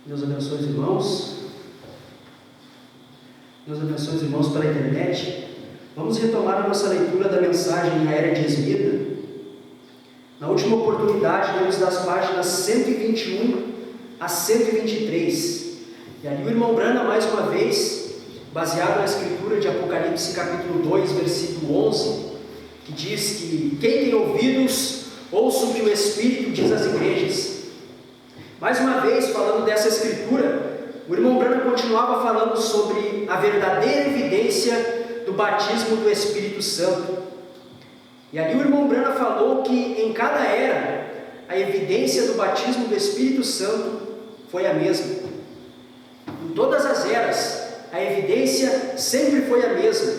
Deus abençoe os irmãos. Deus abençoe os irmãos pela internet. Vamos retomar a nossa leitura da mensagem A Era de Esmida. Na última oportunidade, lemos das páginas 121 a 123. E ali o irmão Brana, mais uma vez, baseado na escritura de Apocalipse capítulo 2, versículo 11, que diz que quem tem ouvidos, ouça o que o Espírito diz às igrejas. Mais uma vez, falando dessa escritura, o irmão Brana continuava falando sobre a verdadeira evidência do batismo do Espírito Santo. E ali o irmão Brana falou que em cada era, a evidência do batismo do Espírito Santo foi a mesma. Em todas as eras, a evidência sempre foi a mesma.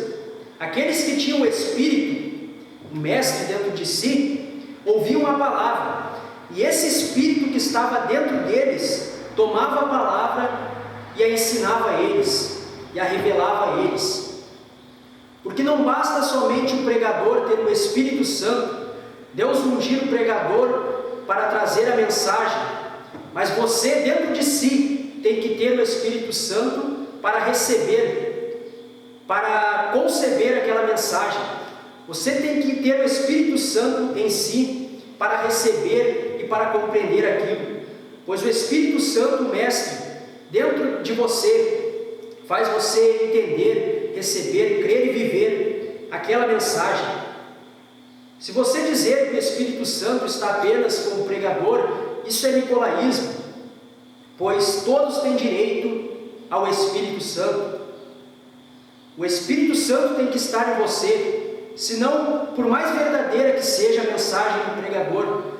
Aqueles que tinham o Espírito, o Mestre dentro de si, ouviam a palavra. E esse Espírito que estava dentro deles, tomava a palavra e a ensinava a eles, e a revelava a eles. Porque não basta somente o pregador ter o Espírito Santo, Deus ungir o pregador para trazer a mensagem, mas você dentro de si tem que ter o Espírito Santo para receber, para conceber aquela mensagem. Você tem que ter o Espírito Santo em si para receber e para compreender aquilo, pois o Espírito Santo, o Mestre, dentro de você, faz você entender, receber, crer e viver aquela mensagem. Se você dizer que o Espírito Santo está apenas como pregador, isso é nicolaísmo, pois todos têm direito ao Espírito Santo. O Espírito Santo tem que estar em você, senão, por mais verdadeira que seja a mensagem do pregador,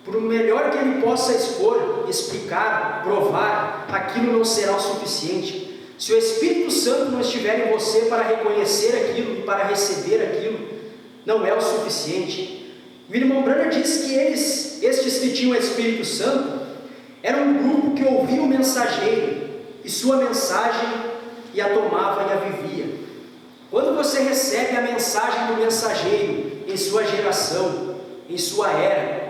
por melhor que ele possa expor, explicar, provar, aquilo não será o suficiente. Se o Espírito Santo não estiver em você para reconhecer aquilo e para receber aquilo, não é o suficiente. O irmão Brana diz que estes que tinham o Espírito Santo, eram um grupo que ouvia o mensageiro e sua mensagem e a tomava e a vivia. Quando você recebe a mensagem do mensageiro em sua geração, em sua era,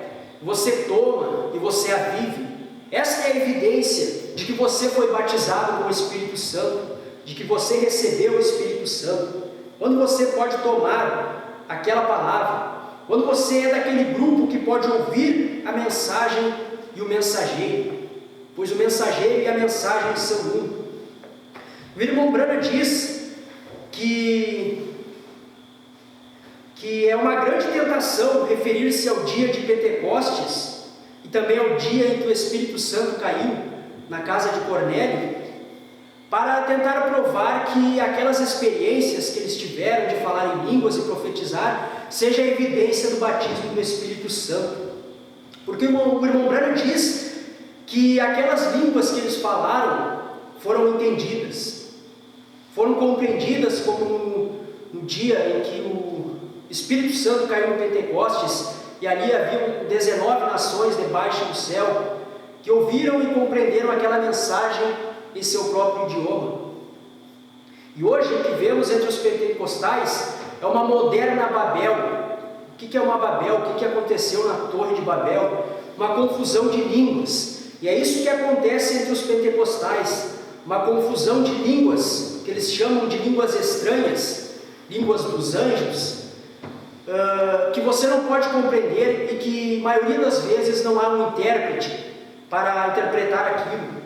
você toma e você a vive. Essa é a evidência de que você foi batizado com o Espírito Santo, de que você recebeu o Espírito Santo. Quando você pode tomar aquela palavra, quando você é daquele grupo que pode ouvir a mensagem e o mensageiro, pois o mensageiro e a mensagem são um. O irmão Brana diz que é uma grande tentação referir-se ao dia de Pentecostes e também ao dia em que o Espírito Santo caiu na casa de Cornélio, para tentar provar que aquelas experiências que eles tiveram de falar em línguas e profetizar seja a evidência do batismo do Espírito Santo. Porque o irmão Brana diz que aquelas línguas que eles falaram foram entendidas, foram compreendidas como no dia em que o Espírito Santo caiu no Pentecostes, e ali haviam 19 nações debaixo do céu, que ouviram e compreenderam aquela mensagem em seu próprio idioma. E hoje o que vemos entre os pentecostais é uma moderna Babel. O que é uma Babel? O que aconteceu na Torre de Babel? Uma confusão de línguas. E é isso que acontece entre os pentecostais, uma confusão de línguas, que eles chamam de línguas estranhas, línguas dos anjos, que você não pode compreender e que, a maioria das vezes, não há um intérprete para interpretar aquilo.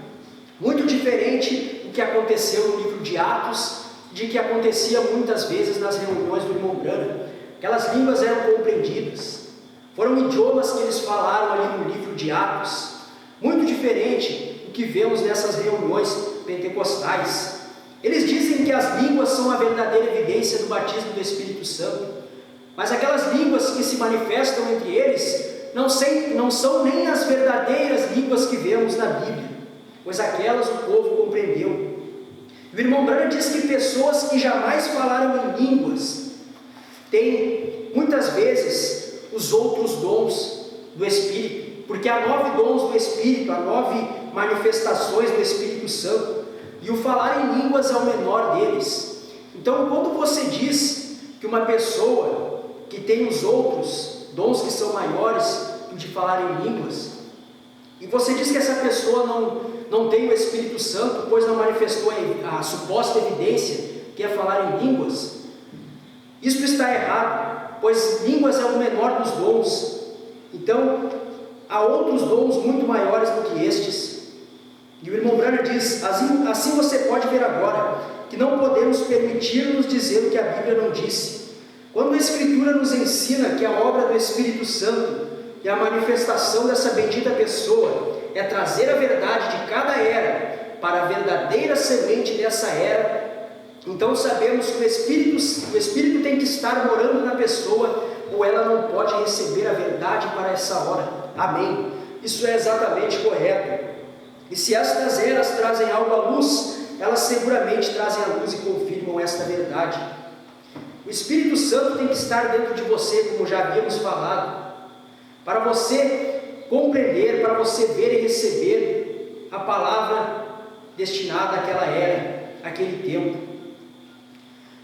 Muito diferente do que aconteceu no livro de Atos, de que acontecia muitas vezes nas reuniões do irmão Brana. Aquelas línguas eram compreendidas. Foram idiomas que eles falaram ali no livro de Atos. Muito diferente do que vemos nessas reuniões pentecostais. Eles dizem que as línguas são a verdadeira evidência do batismo do Espírito Santo. Mas aquelas línguas que se manifestam entre eles não são nem as verdadeiras línguas que vemos na Bíblia, pois aquelas o povo compreendeu. O irmão Brana diz que pessoas que jamais falaram em línguas têm, muitas vezes, os outros dons do Espírito, porque há 9 dons do Espírito, há 9 manifestações do Espírito Santo, e o falar em línguas é o menor deles. Então, quando você diz que uma pessoa que tem os outros dons que são maiores do de falar em línguas, e você diz que essa pessoa não tem o Espírito Santo, pois não manifestou a suposta evidência, que é falar em línguas, isso está errado, pois línguas é o menor dos dons. Então, há outros dons muito maiores do que estes. E o irmão Branham diz, assim você pode ver agora, que não podemos permitir-nos dizer o que a Bíblia não disse. Quando a Escritura nos ensina que a obra do Espírito Santo e a manifestação dessa bendita pessoa é trazer a verdade de cada era para a verdadeira semente dessa era, então sabemos que o Espírito tem que estar morando na pessoa, ou ela não pode receber a verdade para essa hora. Amém. Isso é exatamente correto. E se estas eras trazem algo à luz, elas seguramente trazem à luz e confirmam esta verdade. O Espírito Santo tem que estar dentro de você, como já havíamos falado, para você compreender, para você ver e receber a palavra destinada àquela era, àquele tempo.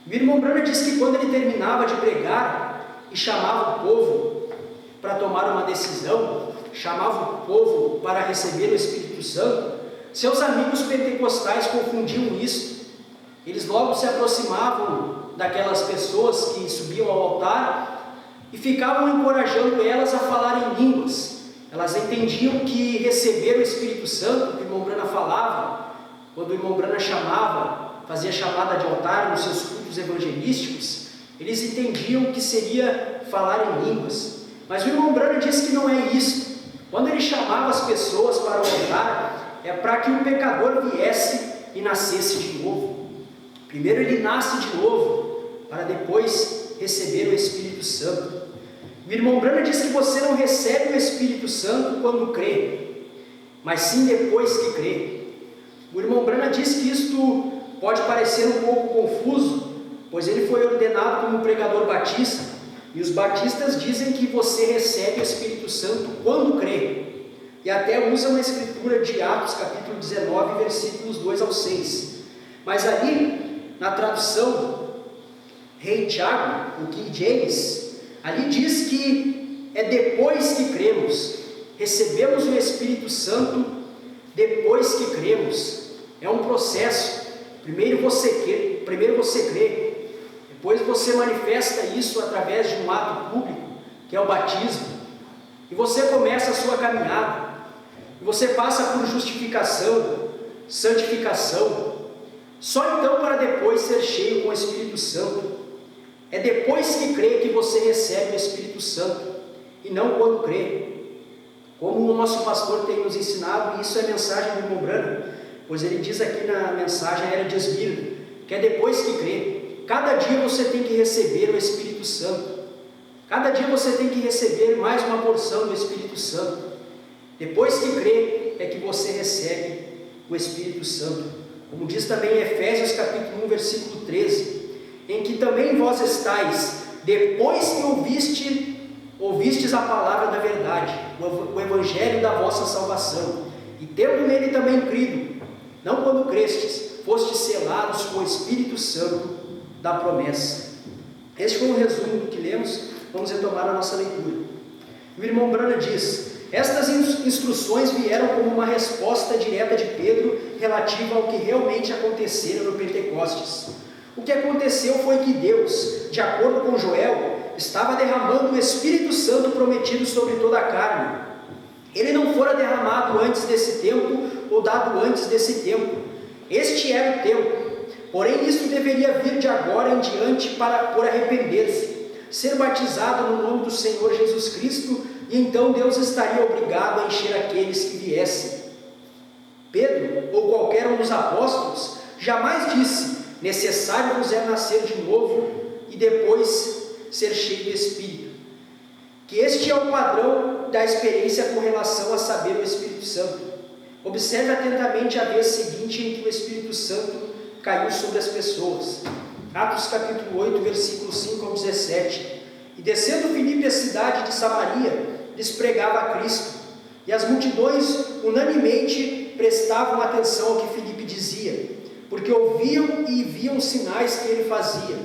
O irmão Branham diz que quando ele terminava de pregar e chamava o povo para tomar uma decisão, chamava o povo para receber o Espírito Santo, seus amigos pentecostais confundiam isso. Eles logo se aproximavam daquelas pessoas que subiam ao altar e ficavam encorajando elas a falar em línguas. Elas entendiam que receber o Espírito Santo, que o irmão Branham falava, quando o irmão Branham fazia chamada de altar nos seus cultos evangelísticos, eles entendiam que seria falar em línguas. Mas o irmão Branham disse que não é isso. Quando ele chamava as pessoas para o altar, é para que o pecador viesse e nascesse de novo. Primeiro ele nasce de novo, para depois receber o Espírito Santo. O irmão Branham diz que você não recebe o Espírito Santo quando crê, mas sim depois que crê. O irmão Branham diz que isto pode parecer um pouco confuso, pois ele foi ordenado como pregador batista, e os batistas dizem que você recebe o Espírito Santo quando crê, e até usam a escritura de Atos capítulo 19, versículos 2 ao 6. Mas ali, na tradução Rei Tiago, o King James, ali diz que é depois que cremos, recebemos o Espírito Santo depois que cremos. É um processo. Primeiro você crê, depois você manifesta isso através de um ato público, que é o batismo, e você começa a sua caminhada, e você passa por justificação, santificação, só então para depois ser cheio com o Espírito Santo. É depois que crê que você recebe o Espírito Santo, e não quando crê. Como o nosso pastor tem nos ensinado, e isso é mensagem do irmão Branham, pois ele diz aqui na mensagem Era de Esmirna, que é depois que crê. Cada dia você tem que receber o Espírito Santo. Cada dia você tem que receber mais uma porção do Espírito Santo. Depois que crê, é que você recebe o Espírito Santo. Como diz também em Efésios capítulo 1, versículo 13, em que também vós estáis, depois que ouvistes a palavra da verdade, o evangelho da vossa salvação, e tendo nele também crido, não quando crestes, fostes selados com o Espírito Santo da promessa. Este foi um resumo do que lemos. Vamos retomar a nossa leitura. O irmão Branham diz: estas instruções vieram como uma resposta direta de Pedro relativa ao que realmente acontecera no Pentecostes. O que aconteceu foi que Deus, de acordo com Joel, estava derramando o Espírito Santo prometido sobre toda a carne. Ele não fora derramado antes desse tempo ou dado antes desse tempo. Este era o tempo. Porém, isso deveria vir de agora em diante por arrepender-se, ser batizado no nome do Senhor Jesus Cristo, e então Deus estaria obrigado a encher aqueles que viessem. Pedro, ou qualquer um dos apóstolos, jamais disse: necessário vos é nascer de novo e depois ser cheio do Espírito. Que este é o padrão da experiência com relação a saber o Espírito Santo. Observe atentamente a vez seguinte em que o Espírito Santo caiu sobre as pessoas. Atos capítulo 8, versículos 5 ao 17. E descendo Filipe à cidade de Samaria, lhes pregava a Cristo. E as multidões unanimemente prestavam atenção ao que Filipe dizia, porque ouviam e viam os sinais que ele fazia.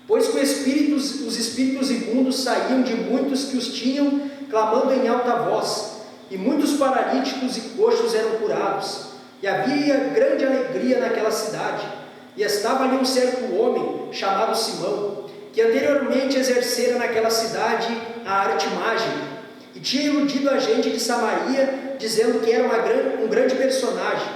Pois que os espíritos imundos saíam de muitos que os tinham, clamando em alta voz, e muitos paralíticos e coxos eram curados, e havia grande alegria naquela cidade. E estava ali um certo homem, chamado Simão, que anteriormente exercera naquela cidade a arte mágica, e tinha iludido a gente de Samaria, dizendo que era uma grande personagem,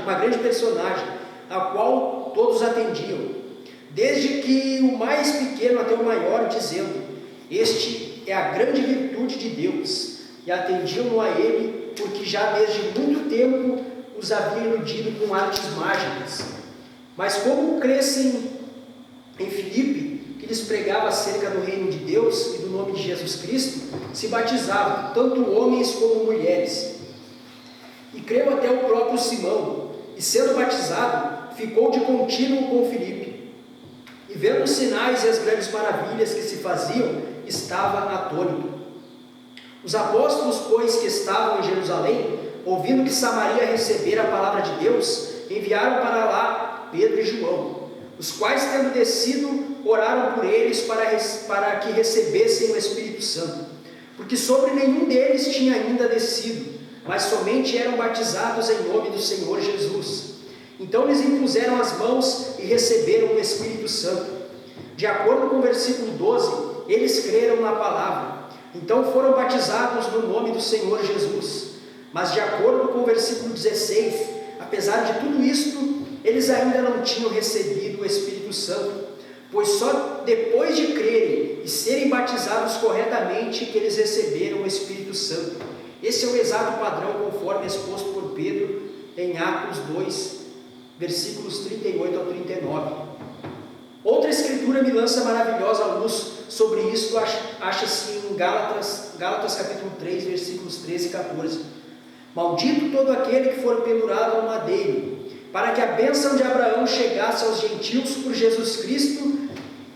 a qual todos atendiam, desde que o mais pequeno até o maior, dizendo: este é a grande virtude de Deus, e atendiam-no a ele, porque já desde muito tempo os havia iludido com artes mágicas. Mas como crescem em Filipe, que lhes pregava acerca do reino de Deus e do nome de Jesus Cristo, se batizavam, tanto homens como mulheres. E creu até o próprio Simão, e sendo batizado, ficou de contínuo com Filipe. E vendo os sinais e as grandes maravilhas que se faziam, estava atônito. Os apóstolos, pois, que estavam em Jerusalém, ouvindo que Samaria recebera a palavra de Deus, enviaram para lá Pedro e João, os quais, tendo descido, oraram por eles para que recebessem o Espírito Santo, porque sobre nenhum deles tinha ainda descido, mas somente eram batizados em nome do Senhor Jesus. Então lhes impuseram as mãos e receberam o Espírito Santo. De acordo com o versículo 12, eles creram na palavra, então foram batizados no nome do Senhor Jesus. Mas de acordo com o versículo 16, apesar de tudo isto, eles ainda não tinham recebido o Espírito Santo, pois só depois de crerem e serem batizados corretamente que eles receberam o Espírito Santo. Esse é o exato padrão conforme exposto por Pedro em Atos 2, versículos 38 ao 39. Outra escritura me lança maravilhosa luz sobre isso, acha-se em Gálatas capítulo 3, versículos 13 e 14. Maldito todo aquele que for pendurado ao madeiro, para que a bênção de Abraão chegasse aos gentios por Jesus Cristo,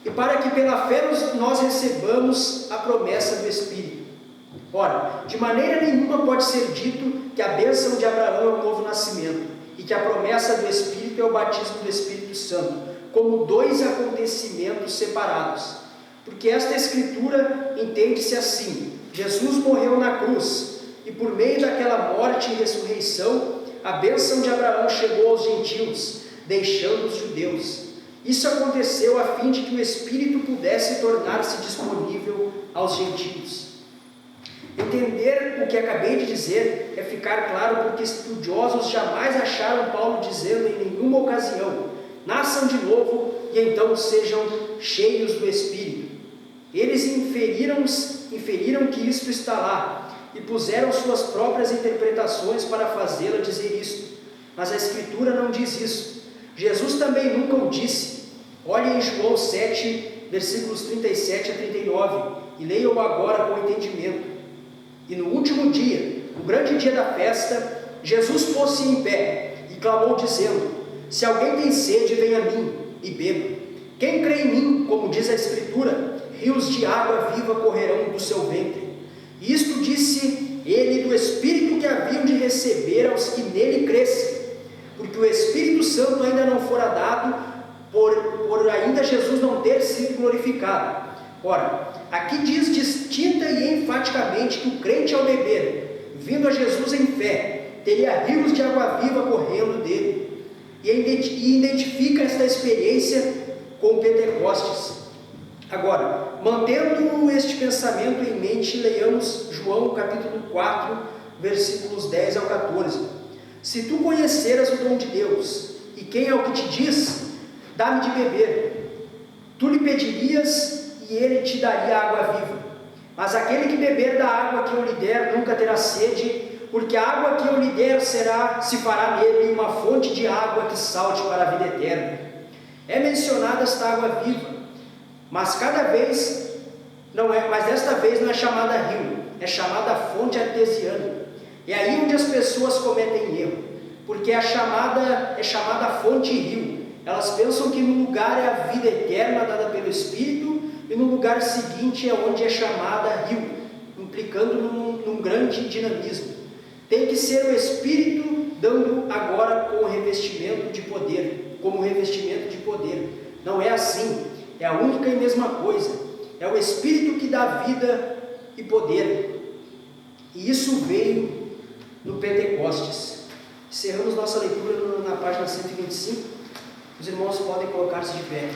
e para que pela fé nós recebamos a promessa do Espírito. Ora, de maneira nenhuma pode ser dito que a bênção de Abraão é o novo nascimento, e que a promessa do Espírito é o batismo do Espírito Santo, como dois acontecimentos separados. Porque esta escritura entende-se assim: Jesus morreu na cruz, e por meio daquela morte e ressurreição, a bênção de Abraão chegou aos gentios, deixando os judeus. Isso aconteceu a fim de que o Espírito pudesse tornar-se disponível aos gentios. Entender o que acabei de dizer é ficar claro porque estudiosos jamais acharam Paulo dizendo em nenhuma ocasião: nasçam de novo e então sejam cheios do Espírito. Eles inferiram que isto está lá, e puseram suas próprias interpretações para fazê-la dizer isto. Mas a Escritura não diz isso. Jesus também nunca o disse. Olhem em João 7, versículos 37 a 39, e leiam agora com entendimento. E no último dia, o grande dia da festa, Jesus pôs-se em pé e clamou dizendo: se alguém tem sede, venha a mim e beba. Quem crê em mim, como diz a Escritura, rios de água viva correrão do seu ventre. E isto disse ele do Espírito que haviam de receber aos que nele crescem, porque o Espírito Santo ainda não fora dado, por ainda Jesus não ter sido glorificado. Ora, aqui diz distinta e enfaticamente que o crente, ao beber, vindo a Jesus em fé, teria rios de água viva correndo dele, e identifica esta experiência com Pentecostes. Agora, mantendo este pensamento em mente, leiamos João capítulo 4, versículos 10 ao 14. Se tu conheceras o dom de Deus, e quem é o que te diz, dá-me de beber, tu lhe pedirias, e ele te daria água viva. Mas aquele que beber da água que eu lhe der, nunca terá sede, porque a água que eu lhe der se fará nele uma fonte de água que salte para a vida eterna. É mencionada esta água viva, mas desta vez não é chamada rio, é chamada fonte artesiana. É aí onde as pessoas cometem erro, porque é chamada fonte e rio. Elas pensam que no lugar é a vida eterna dada pelo Espírito, e no lugar seguinte é onde é chamada rio, implicando num grande dinamismo. Tem que ser o Espírito dando agora como revestimento de poder. Não é assim. É a única e mesma coisa. É o Espírito que dá vida e poder. E isso veio no Pentecostes. Encerramos nossa leitura na página 125. Os irmãos podem colocar-se de pé.